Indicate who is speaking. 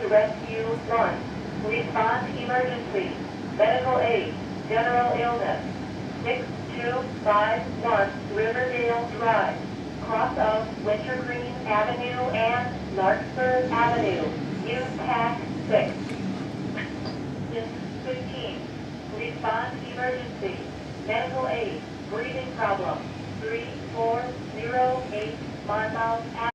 Speaker 1: to Rescue 1. Respond emergency. Medical aid. General illness. 6251 Riverdale Drive. Cross of Wintergreen Avenue and Larkspur Avenue. Use TAC 6. 15. Respond emergency. Medical aid. Breathing problem. 3408 Monmouth Avenue.